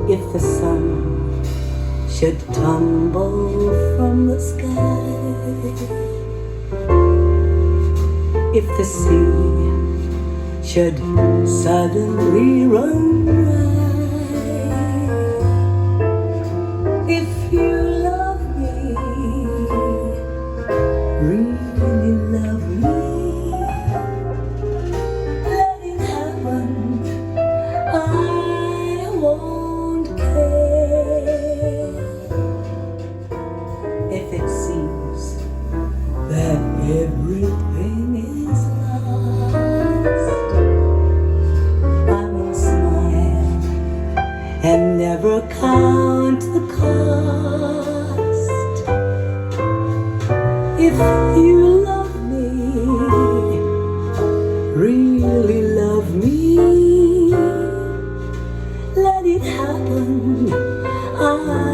If the sun should tumble from the sky, if the sea should suddenly run dry, if you love me, really love me, let it happen, I won't care. If it seems that everything is lost, I will smile and never count the cost. If you love me, really love me, let it happen,